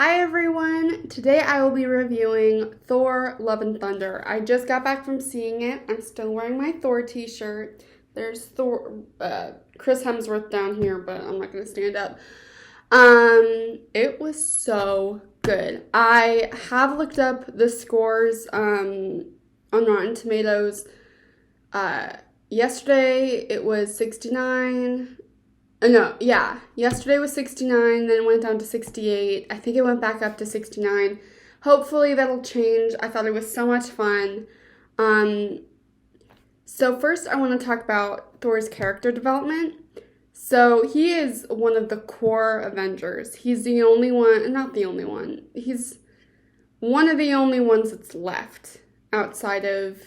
Hi everyone! Today I will be reviewing Thor Love and Thunder. I just got back from seeing it. I'm still wearing my Thor t-shirt. There's Chris Hemsworth down here, but I'm not going to stand up. It was so good. I have looked up the scores on Rotten Tomatoes. Yesterday it was 69. Yesterday was 69, then it went down to 68. I think it went back up to 69. Hopefully that'll change. I thought it was so much fun. So first I want to talk about Thor's character development. So he is one of the core Avengers. He's the only one, not the only one. He's one of the only ones that's left outside of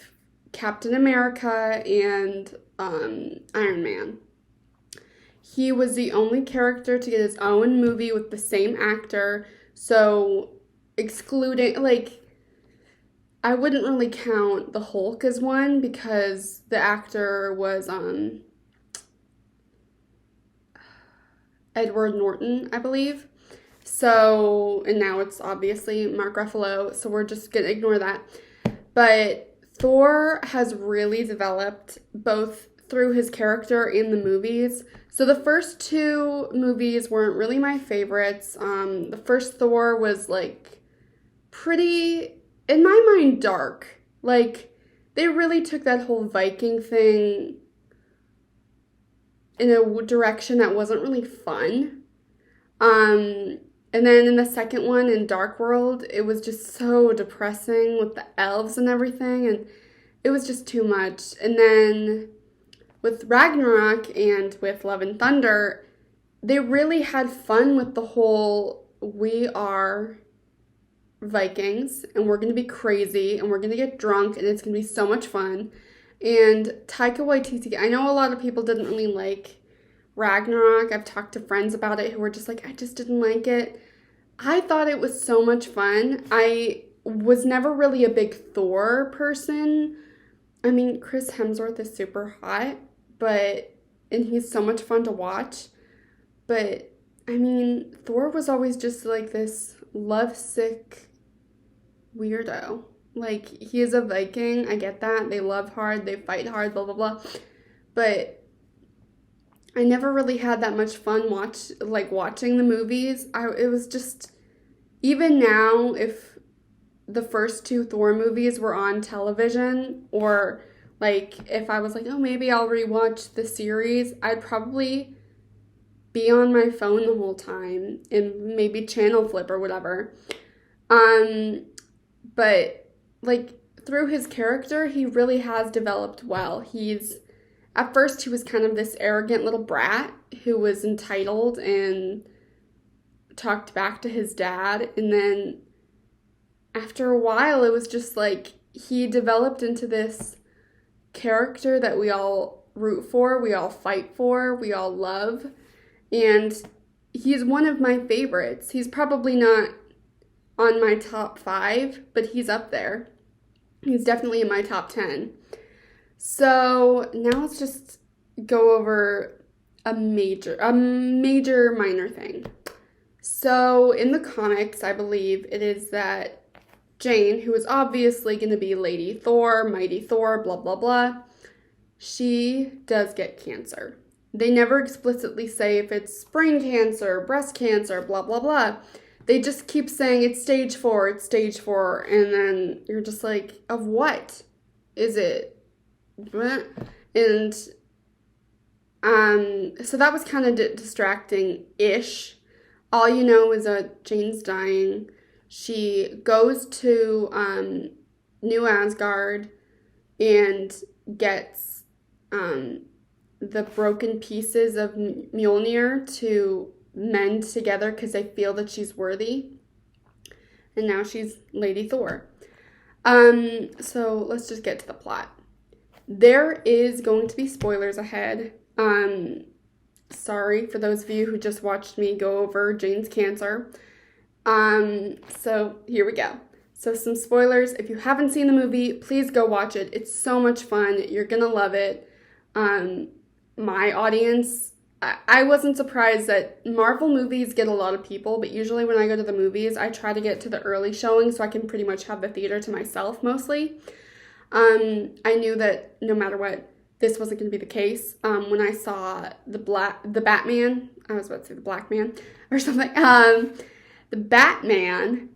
Captain America and Iron Man. He was the only character to get his own movie with the same actor, so excluding, I wouldn't really count the Hulk as one because the actor was Edward Norton, I believe. So, and now it's obviously Mark Ruffalo, so we're just going to ignore that. But Thor has really developed both through his character in the movies. So the first two movies weren't really my favorites. The first Thor was pretty, in my mind, dark. They really took that whole Viking thing in a direction that wasn't really fun. And then in the second one, in Dark World, it was just so depressing with the elves and everything, and it was just too much. And then with Ragnarok and with Love and Thunder, they really had fun with the whole, we are Vikings, and we're going to be crazy, and we're going to get drunk, and it's going to be so much fun. And Taika Waititi, I know a lot of people didn't really like Ragnarok. I've talked to friends about it who were just like, I just didn't like it. I thought it was so much fun. I was never really a big Thor person. I mean, Chris Hemsworth is super hot, and he's so much fun to watch. But, I mean, Thor was always just this lovesick weirdo. He is a Viking, I get that. They love hard, they fight hard, blah, blah, blah. But I never really had that much fun watching the movies. It was just, even now, if the first two Thor movies were on television, or if I was oh, maybe I'll rewatch the series, I'd probably be on my phone the whole time and maybe channel flip or whatever. But through his character, he really has developed well. At first he was kind of this arrogant little brat who was entitled and talked back to his dad, and then after a while it was just he developed into this character that we all root for, we all fight for, we all love, and he's one of my favorites. He's probably not on my top 5, but he's up there. He's definitely in my top 10. So now let's just go over a major minor thing. So in the comics, I believe it is that Jane, who is obviously going to be Lady Thor, Mighty Thor, blah, blah, blah, she does get cancer. They never explicitly say if it's brain cancer, breast cancer, blah, blah, blah. They just keep saying it's stage 4, it's stage 4, and then you're just of what? Is it? And so that was kind of distracting-ish. All you know is that Jane's dying. She goes to New Asgard and gets the broken pieces of Mjolnir to mend together because they feel that she's worthy. And now she's Lady Thor. So let's just get to the plot. There is going to be spoilers ahead. Sorry for those of you who just watched me go over Jane's cancer. So here we go. So some spoilers. If you haven't seen the movie, please go watch it. It's so much fun. You're gonna love it. My audience I wasn't surprised that Marvel movies get a lot of people, but usually when I go to the movies, I try to get to the early showing so I can pretty much have the theater to myself mostly. I knew that no matter what, this wasn't going to be the case. When I saw the Batman, I was about to say the Black Man or something. The Batman,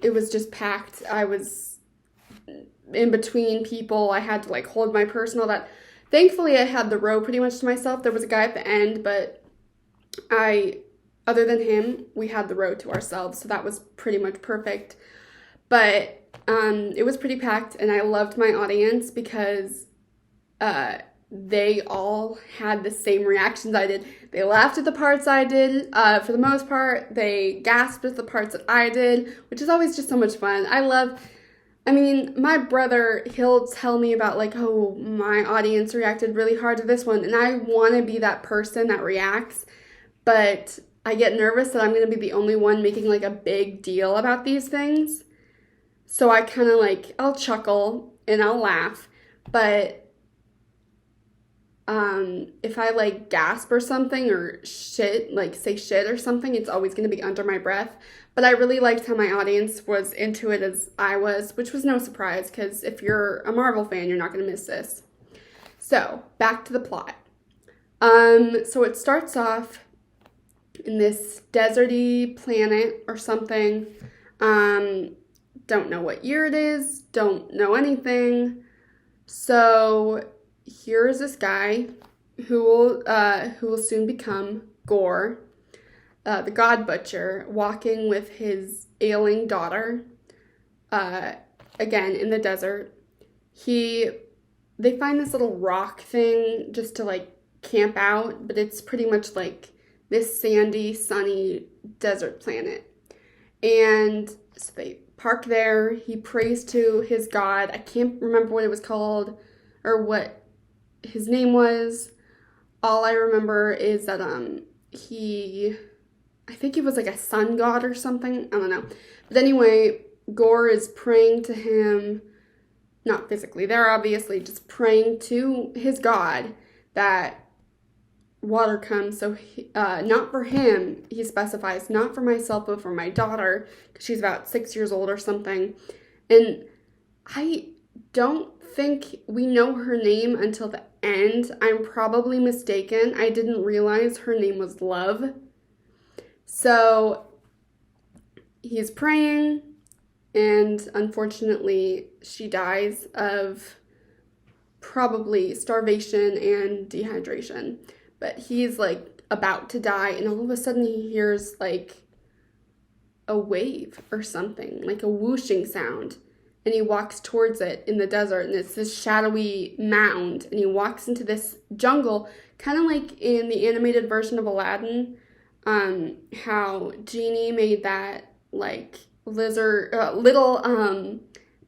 it was just packed. I was in between people. I had to like hold my purse and all that. Thankfully, I had the row pretty much to myself. There was a guy at the end, but other than him, we had the row to ourselves, so that was pretty much perfect. But it was pretty packed, and I loved my audience because they all had the same reactions I did. They laughed at the parts I did, for the most part. They gasped at the parts that I did, which is always just so much fun. I mean, my brother, he'll tell me about like, oh, my audience reacted really hard to this one, and I want to be that person that reacts, but I get nervous that I'm going to be the only one making like a big deal about these things. So I kind of like, I'll chuckle and I'll laugh, but if I like gasp or something or shit, like say shit or something, it's always going to be under my breath. But I really liked how my audience was into it as I was, which was no surprise because if you're a Marvel fan, you're not going to miss this. So back to the plot. So it starts off in this deserty planet or something. Don't know what year it is, don't know anything. So here's this guy who will soon become Gore, the God Butcher, walking with his ailing daughter, again in the desert. They find this little rock thing just to like camp out, but it's pretty much like this sandy, sunny desert planet. And so they park there. He prays to his god. I can't remember what it was called or what his name was. All I remember is that I think he was like a sun god or something. I don't know. But anyway, Gore is praying to him, not physically. They're obviously just praying to his god that water comes. So not for him, he specifies, not for myself, but for my daughter, because she's about 6 years old or something. And I don't think we know her name until the end. I'm probably mistaken. I didn't realize her name was Love. So he's praying, and unfortunately she dies of probably starvation and dehydration. But he's like about to die, and all of a sudden he hears like a wave or something, like a whooshing sound. And he walks towards it in the desert, and it's this shadowy mound, and he walks into this jungle, kind of like in the animated version of Aladdin, how Genie made that like little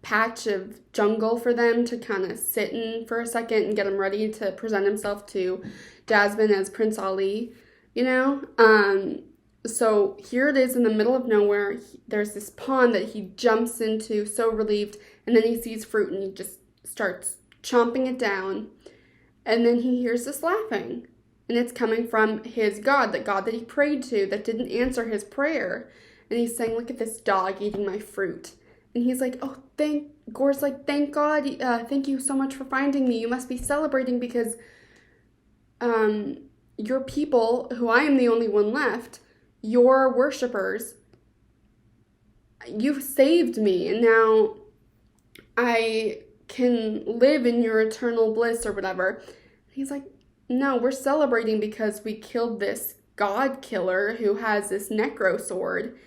patch of jungle for them to kind of sit in for a second and get him ready to present himself to Jasmine as Prince Ali, you know? So here it is in the middle of nowhere. There's this pond that he jumps into, so relieved, and then he sees fruit and he just starts chomping it down. And then he hears this laughing, and it's coming from his God, the God that he prayed to that didn't answer his prayer. And he's saying, "Look at this dog eating my fruit." And he's like, Gore's like, "Thank God, thank you so much for finding me. You must be celebrating because your people, who I am the only one left, your worshipers, you've saved me, and now I can live in your eternal bliss," or whatever. He's like, "No, we're celebrating because we killed this god killer who has this necro sword."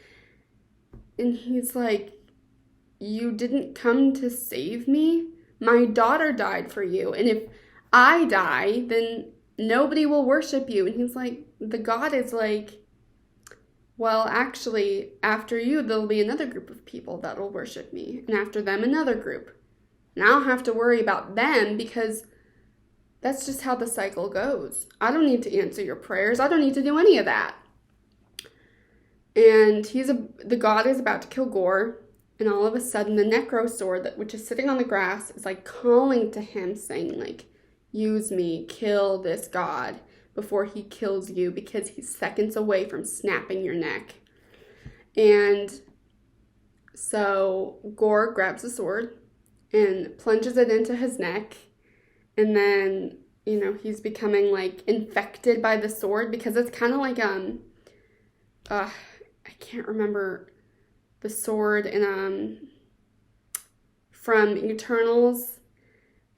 And he's like, "You didn't come to save me? My daughter died for you, and if I die, then nobody will worship you." And he's like, the god is like, "Well, actually, after you, there'll be another group of people that will worship me, and after them, another group. And I don't have to worry about them because that's just how the cycle goes. I don't need to answer your prayers. I don't need to do any of that." And the god is about to kill Gore, And all of a sudden, the Necro sword, which is sitting on the grass, is like calling to him, saying, like, use me, kill this god before he kills you, because he's seconds away from snapping your neck. And so Gore grabs the sword and plunges it into his neck. And then, he's becoming, like, infected by the sword, because it's kind of like, I can't remember the sword in, from Eternals,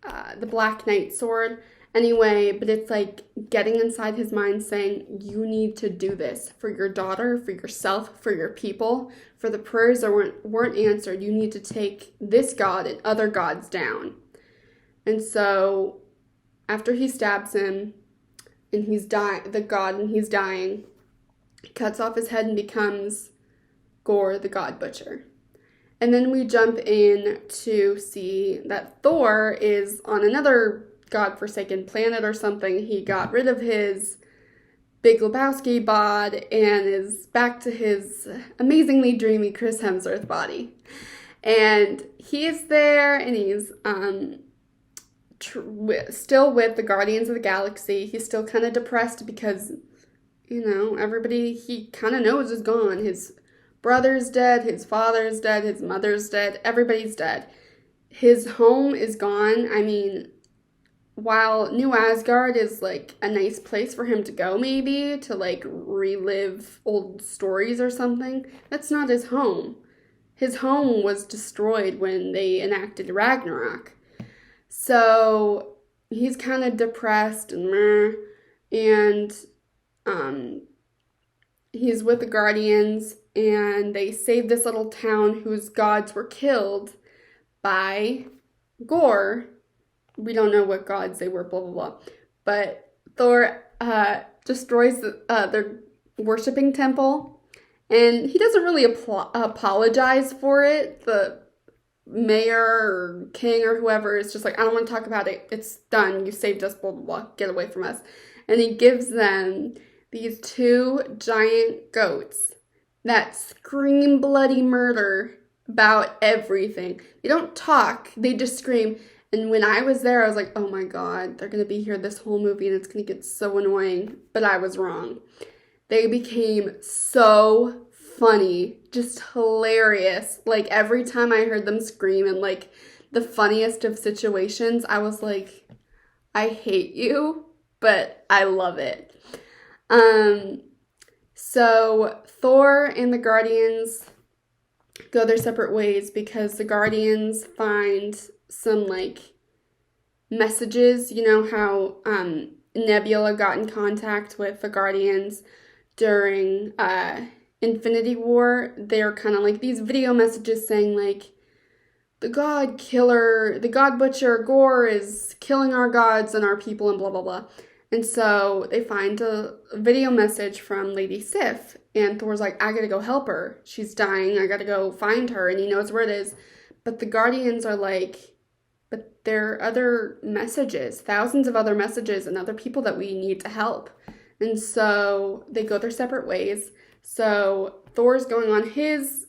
the Black Knight sword. Anyway, but it's like getting inside his mind saying, you need to do this for your daughter, for yourself, for your people, for the prayers that weren't answered. You need to take this god and other gods down. And so after he stabs him and he's dying, he cuts off his head and becomes Gore the God Butcher. And then we jump in to see that Thor is on another godforsaken planet or something. He got rid of his Big Lebowski bod and is back to his amazingly dreamy Chris Hemsworth body. And he is there, and he's still with the Guardians of the Galaxy. He's still kind of depressed because, everybody he kind of knows is gone. His brother's dead, his father's dead, his mother's dead, everybody's dead. His home is gone. I mean, while New Asgard is, like, a nice place for him to go, maybe, to, like, relive old stories or something, that's not his home. His home was destroyed when they enacted Ragnarok. So he's kind of depressed and he's with the Guardians, and they save this little town whose gods were killed by Gore. We don't know what gods they were, blah, blah, blah. But Thor destroys their worshipping temple, and he doesn't really apologize for it. The mayor or king or whoever is just like, I don't want to talk about it. It's done. You saved us, blah, blah, blah. Get away from us. And he gives them these 2 giant goats that scream bloody murder about everything. They don't talk. They just scream. And when I was there, I was like, oh my God, they're going to be here this whole movie and it's going to get so annoying. But I was wrong. They became so funny, just hilarious. Like, every time I heard them scream in, like, the funniest of situations, I was like, I hate you, but I love it. So Thor and the Guardians go their separate ways because the Guardians find some, like, messages. You know how Nebula got in contact with the Guardians during Infinity War? They're kind of like these video messages saying, like, the God Butcher, Gore, is killing our gods and our people and blah, blah, blah. And so they find a video message from Lady Sif, and Thor's like, I gotta go help her. She's dying. I gotta go find her, and he knows where it is. But the Guardians are like, but there are other messages, thousands of other messages and other people that we need to help. And so they go their separate ways. So Thor's going on his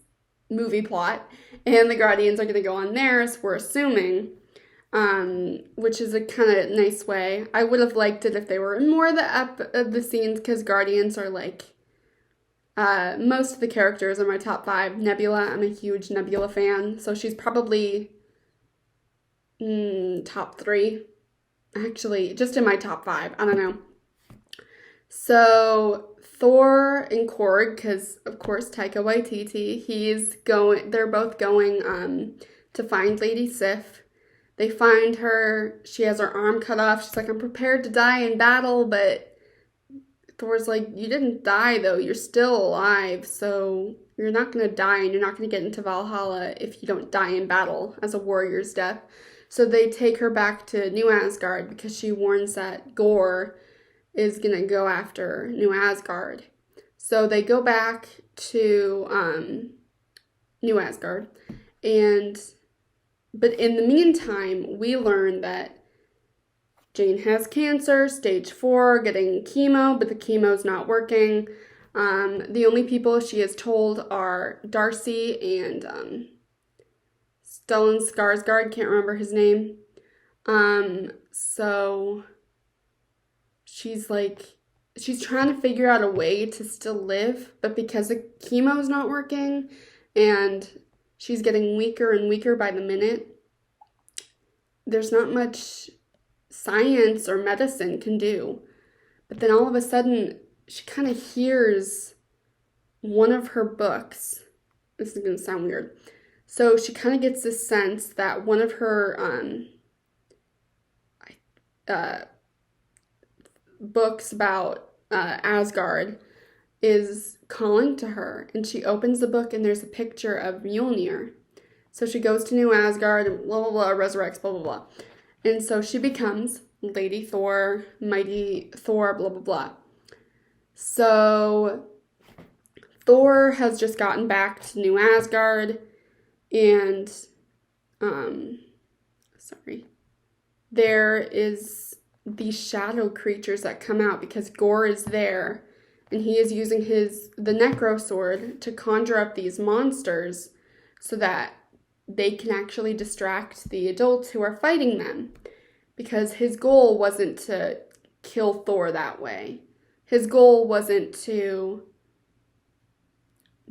movie plot, and the Guardians are going to go on theirs, we're assuming, which is a kind of nice way. I would have liked it if they were in more of the scenes, because Guardians are like, most of the characters are my top 5. Nebula, I'm a huge Nebula fan, so she's probably top 3. Actually, just in my top 5, I don't know. So Thor and Korg, because of course Taika Waititi, they're both going to find Lady Sif. They find her, she has her arm cut off. She's like, I'm prepared to die in battle, but Thor's like, you didn't die though, you're still alive, so you're not going to die, and you're not going to get into Valhalla if you don't die in battle as a warrior's death. So they take her back to New Asgard because she warns that Gore is going to go after New Asgard. So they go back to New Asgard, but in the meantime, we learn that Jane has cancer, stage 4, getting chemo, but the chemo's not working. The only people she is told are Darcy and Stellan Skarsgård, can't remember his name. So she's like, she's trying to figure out a way to still live, but because the chemo's not working and she's getting weaker and weaker by the minute, there's not much science or medicine can do. But then all of a sudden, she kind of hears one of her books. This is going to sound weird. So she kind of gets this sense that one of her books about Asgard is calling to her. And she opens the book and there's a picture of Mjolnir. So she goes to New Asgard and blah, blah, blah, resurrects, blah, blah, blah. And so she becomes Lady Thor, Mighty Thor, blah, blah, blah. So Thor has just gotten back to New Asgard and, there is these shadow creatures that come out because Gore is there and he is using the Necro Sword to conjure up these monsters so that they can actually distract the adults who are fighting them, because his goal wasn't to kill Thor that way. His goal wasn't to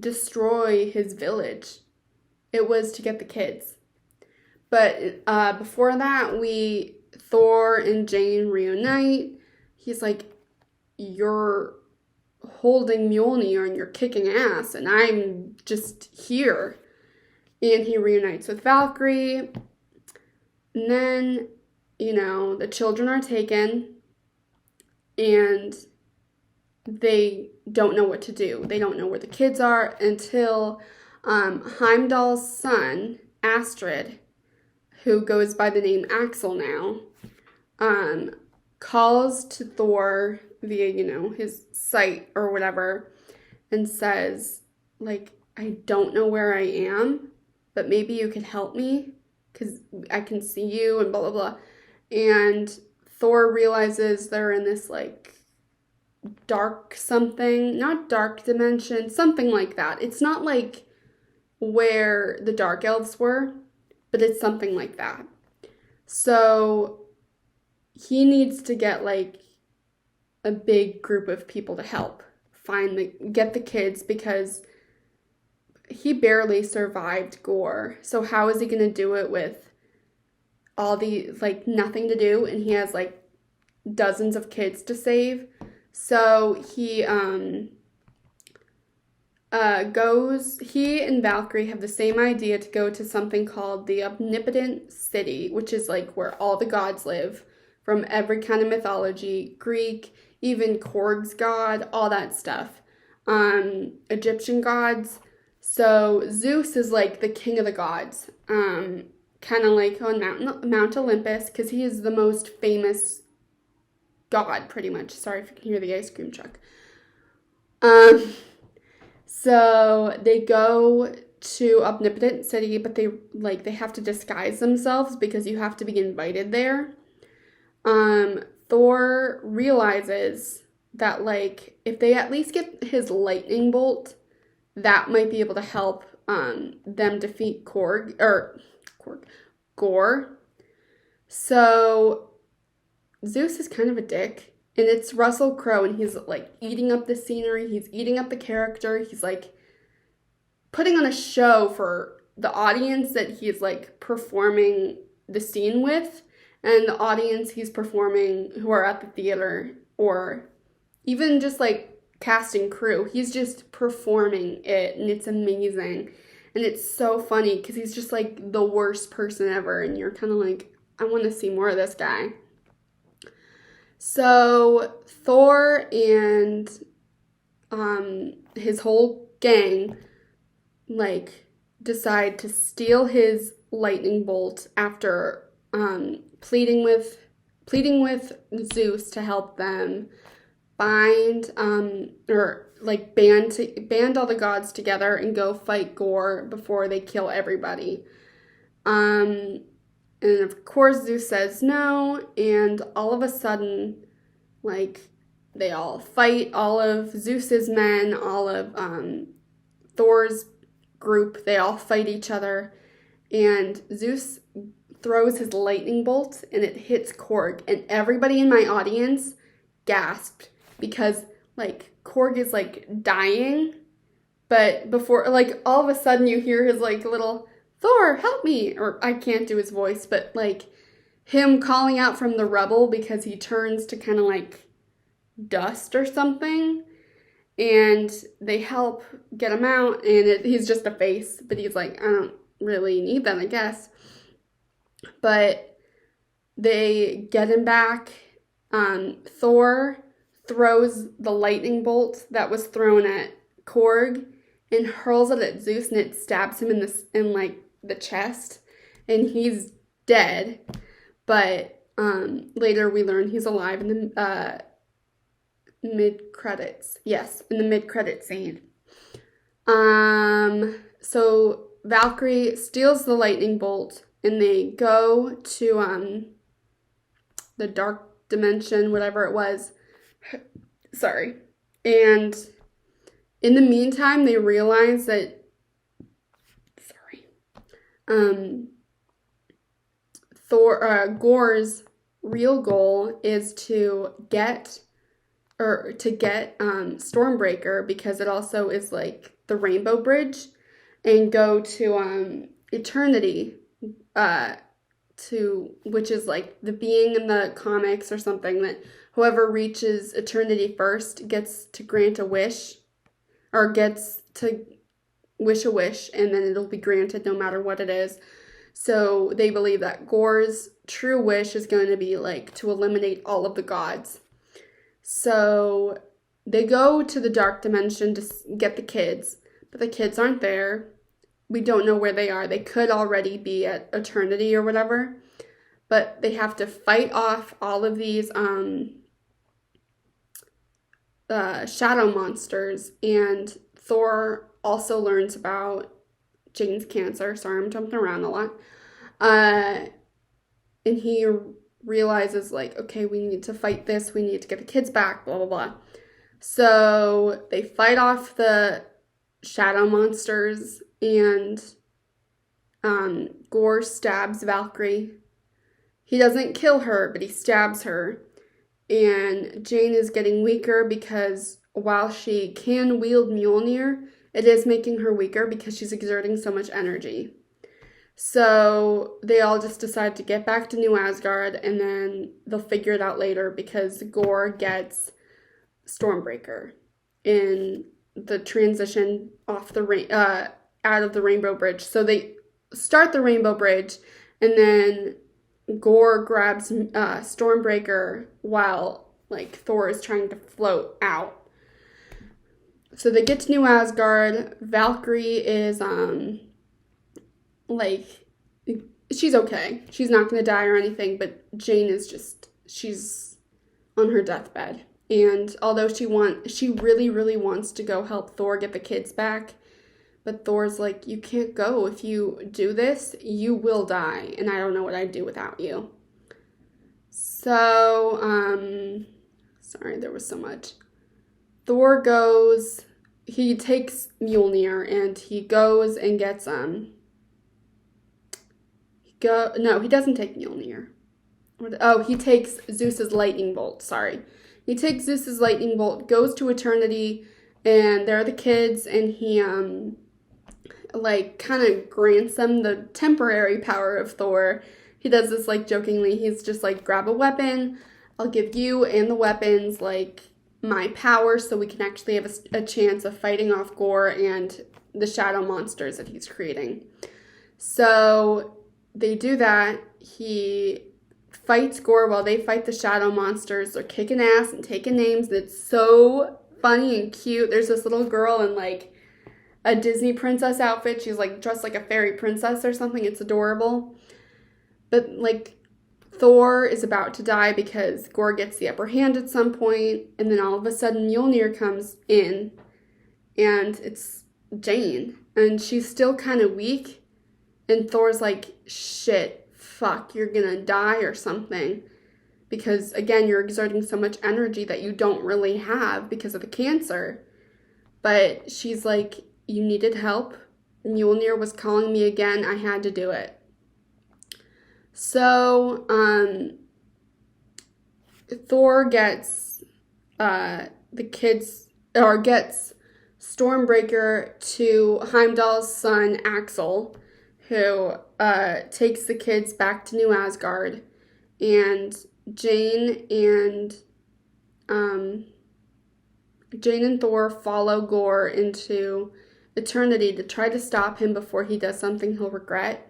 destroy his village. It was to get the kids. But before that, Thor and Jane reunite. He's like, you're holding Mjolnir and you're kicking ass, and I'm just here. And he reunites with Valkyrie. And then, the children are taken. And they don't know what to do. They don't know where the kids are until Heimdall's son, Astrid, who goes by the name Axel now, calls to Thor via, his sight or whatever, and says, I don't know where I am, but maybe you could help me, because I can see you, and blah, blah, blah. And Thor realizes they're in this, dark something, not dark dimension, something like that. It's not like where the Dark Elves were, but it's something like that. So he needs to get, a big group of people to help get the kids, because he barely survived Gore. So how is he going to do it with all the, nothing to do, and he has, dozens of kids to save? So he he and Valkyrie have the same idea to go to something called the Omnipotent City, which is, where all the gods live, from every kind of mythology, Greek, even Korg's god, all that stuff. Egyptian gods. So Zeus is the king of the gods, kind of on Mount Olympus, because he is the most famous god, pretty much. Sorry if you can hear the ice cream truck. So they go to Omnipotent City, but they have to disguise themselves because you have to be invited there. Thor realizes that if they at least get his lightning bolt, that might be able to help them defeat Gore. So Zeus is kind of a dick, and it's Russell Crowe, and he's eating up the scenery, he's eating up the character, he's putting on a show for the audience that he's performing the scene with, and the audience he's performing who are at the theater, or even just casting crew. He's just performing it, and it's amazing. And it's so funny because he's just the worst person ever, and you're kind of I want to see more of this guy. So Thor and his whole gang decide to steal his lightning bolt after pleading with Zeus to help them band all the gods together and go fight Gore before they kill everybody. And of course Zeus says no, and all of a sudden, they all fight, all of Zeus's men, all of Thor's group, they all fight each other, and Zeus throws his lightning bolt and it hits Korg, and everybody in my audience gasped because like Korg is like dying, but before, like, all of a sudden you hear his like little Thor, help me, or I can't do his voice, but like him calling out from the rubble because he turns to kind of like dust or something, and they help get him out, and he's just a face, but he's like, I don't really need them, I guess. But they get him back. Thor throws the lightning bolt that was thrown at Korg and hurls it at Zeus, and it stabs him in like the chest, and he's dead. But later we learn he's alive in the mid-credits. Yes, in the mid-credit scene. So Valkyrie steals the lightning bolt, and they go to the dark dimension, whatever it was. Sorry. And in the meantime, they realize that Gore's real goal is to get Stormbreaker, because it also is like the Rainbow Bridge, and go to Eternity, which is like the being in the comics or something that whoever reaches Eternity first gets to grant a wish, or gets to wish a wish, and then it'll be granted no matter what it is. So they believe that Gore's true wish is going to be like to eliminate all of the gods. So they go to the dark dimension to get the kids, but the kids aren't there. We don't know where they are. They could already be at Eternity or whatever, but they have to fight off all of these shadow monsters, and Thor also learns about Jane's cancer. Sorry, I'm jumping around a lot. And he realizes, like, okay, we need to fight this. We need to get the kids back, blah, blah, blah. So they fight off the shadow monsters, and Gore stabs Valkyrie. He doesn't kill her, but he stabs her. And Jane is getting weaker because while she can wield Mjolnir, it is making her weaker because she's exerting so much energy. So they all just decide to get back to New Asgard, and then they'll figure it out later because Gore gets Stormbreaker in the transition off the out of the Rainbow Bridge. So they start the Rainbow Bridge, and then Gore grabs Stormbreaker while like Thor is trying to float out. So they get to New Asgard. Valkyrie is like, she's okay. She's not going to die or anything, but Jane is just, she's on her deathbed. And although she really, really wants to go help Thor get the kids back, but Thor's like, you can't go. If you do this, you will die, and I don't know what I'd do without you. So, sorry, there was so much. Thor goes, he takes Mjolnir, and he goes and gets, no, he doesn't take Mjolnir. He takes Zeus's lightning bolt, sorry. He takes Zeus's lightning bolt, goes to Eternity, and there are the kids, and he, like, kind of grants them the temporary power of Thor. He does this, like, jokingly. He's just like, grab a weapon. I'll give you and the weapons, like, my power so we can actually have a chance of fighting off Gore and the shadow monsters that he's creating. So they do that. He fights Gore while they fight the shadow monsters. They're kicking ass and taking names. And it's so funny and cute. There's this little girl in, like, a Disney princess outfit. She's like dressed like a fairy princess or something. It's adorable. But like Thor is about to die because Gore gets the upper hand at some point, and then all of a sudden Mjolnir comes in, and it's Jane, and she's still kind of weak, and Thor's like, shit, fuck, you're gonna die or something, because again, you're exerting so much energy that you don't really have because of the cancer. But she's like, you needed help, Mjolnir was calling me again. I had to do it. So, Thor gets gets Stormbreaker to Heimdall's son Axel, who takes the kids back to New Asgard, and Jane and Thor follow Gore into eternity to try to stop him before he does something he'll regret.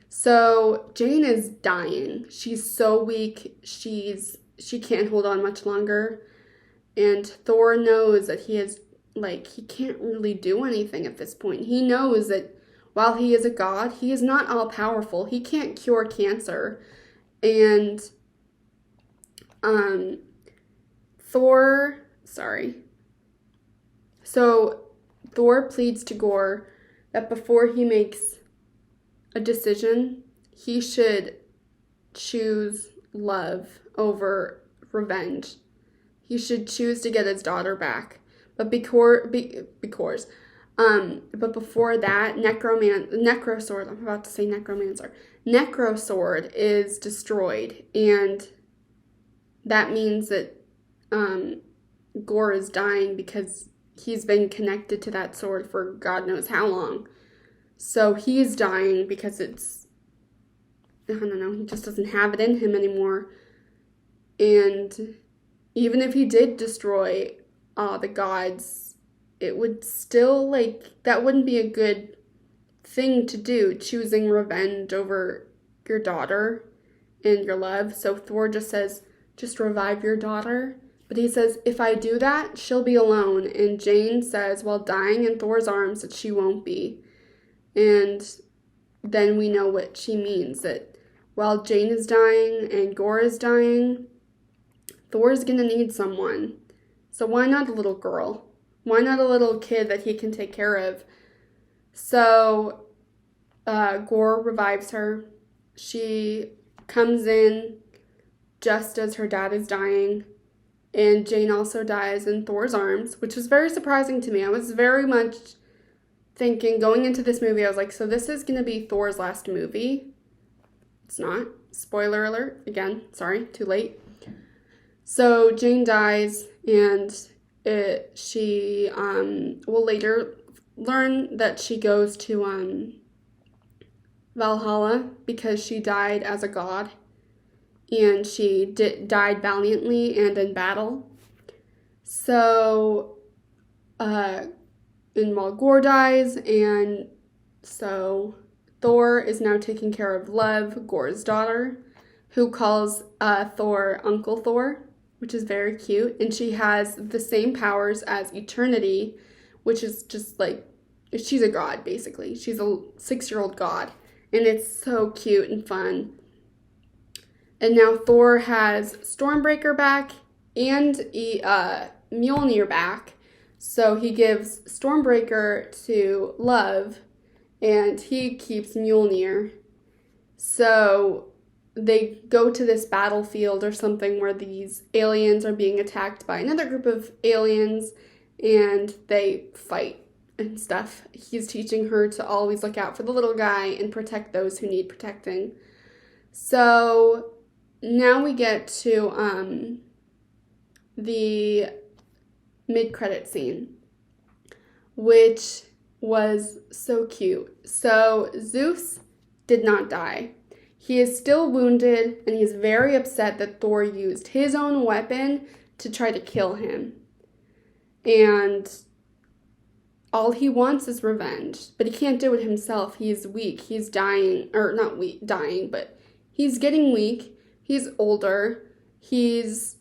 So Jane is dying. She's so weak. She can't hold on much longer. And Thor knows that he can't really do anything at this point. He knows that while he is a god, he is not all powerful. He can't cure cancer. And So Thor pleads to Gore that before he makes a decision, he should choose love over revenge. He should choose to get his daughter back. But before that, Necrosword is destroyed, and that means that Gore is dying because he's been connected to that sword for God knows how long. So he's dying because he just doesn't have it in him anymore. And even if he did destroy the gods, it would still, that wouldn't be a good thing to do, choosing revenge over your daughter and your love. So Thor just says, just revive your daughter. But he says, if I do that, she'll be alone. And Jane says, while dying in Thor's arms, that she won't be. And then we know what she means, that while Jane is dying and Gore is dying, Thor's going to need someone. So why not a little girl? Why not a little kid that he can take care of? So Gore revives her. She comes in just as her dad is dying. And Jane also dies in Thor's arms, which was very surprising to me. I was very much thinking, going into this movie, I was like, so this is going to be Thor's last movie? It's not. Spoiler alert. Again, sorry, too late. So Jane dies, and she will later learn that she goes to Valhalla because she died as a god, and she died valiantly and in battle. So, and while Gore dies, and so Thor is now taking care of Love, Gore's daughter, who calls Thor Uncle Thor, which is very cute. And she has the same powers as Eternity, which is just she's a god, basically. She's a 6-year-old god. And it's so cute and fun. And now Thor has Stormbreaker back and Mjolnir back. So he gives Stormbreaker to Love, and he keeps Mjolnir. So they go to this battlefield or something where these aliens are being attacked by another group of aliens, and they fight and stuff. He's teaching her to always look out for the little guy and protect those who need protecting. So now we get to the mid-credit scene, which was so cute. So Zeus did not die. He is still wounded, and he's very upset that Thor used his own weapon to try to kill him. And all he wants is revenge, but he can't do it himself. He's weak. He's dying, or not weak, dying, but he's getting weak. He's older. He's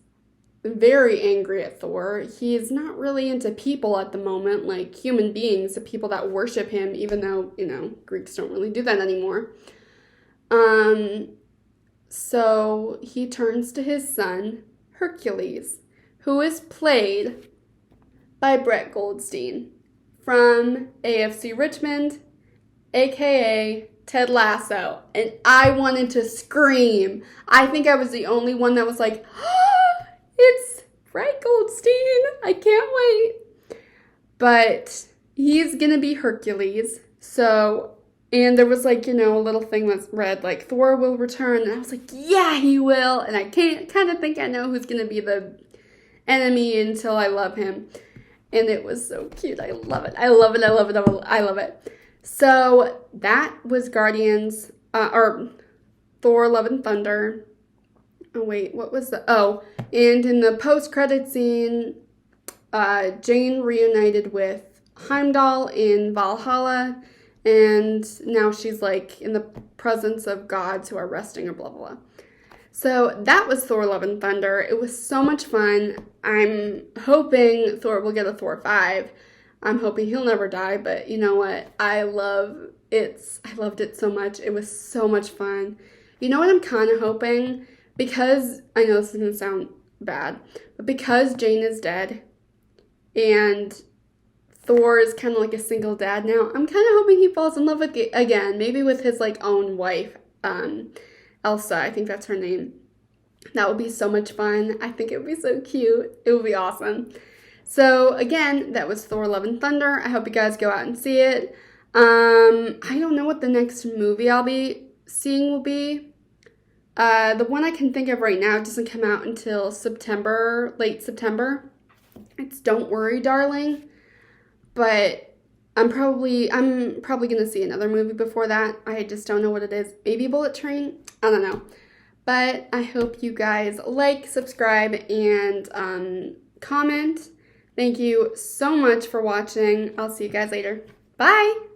very angry at Thor. He is not really into people at the moment, like human beings, the people that worship him, even though, Greeks don't really do that anymore. So he turns to his son, Hercules, who is played by Brett Goldstein from AFC Richmond, aka Ted Lasso. And I wanted to scream. I think I was the only one that was like, oh, it's Brett Goldstein. I can't wait. But he's gonna be Hercules. So, and there was like, a little thing that read like Thor will return, and I was like, yeah, he will. And I can't kind of think I know who's gonna be the enemy until I love him. And it was so cute. I love it. I love it. I love it. I love it. So that was Guardians, or Thor Love and Thunder. Oh, wait, what was the, oh, and in the post-credit scene, Jane reunited with Heimdall in Valhalla, and now she's like in the presence of gods who are resting, or blah, blah, blah. So that was Thor Love and Thunder. It was so much fun. I'm hoping Thor will get a Thor 5. I'm hoping he'll never die, but you know what? I loved it so much. It was so much fun. You know what I'm kind of hoping? Because, I know this is going to sound bad, but because Jane is dead and Thor is kind of like a single dad now, I'm kind of hoping he falls in love with again, maybe with his like own wife, Elsa, I think that's her name. That would be so much fun. I think it would be so cute. It would be awesome. So again, that was Thor Love and Thunder. I hope you guys go out and see it. I don't know what the next movie I'll be seeing will be. The one I can think of right now doesn't come out until September, late September. It's Don't Worry, Darling. But I'm probably gonna see another movie before that. I just don't know what it is. Maybe Bullet Train? I don't know. But I hope you guys like, subscribe, and comment. Thank you so much for watching. I'll see you guys later. Bye!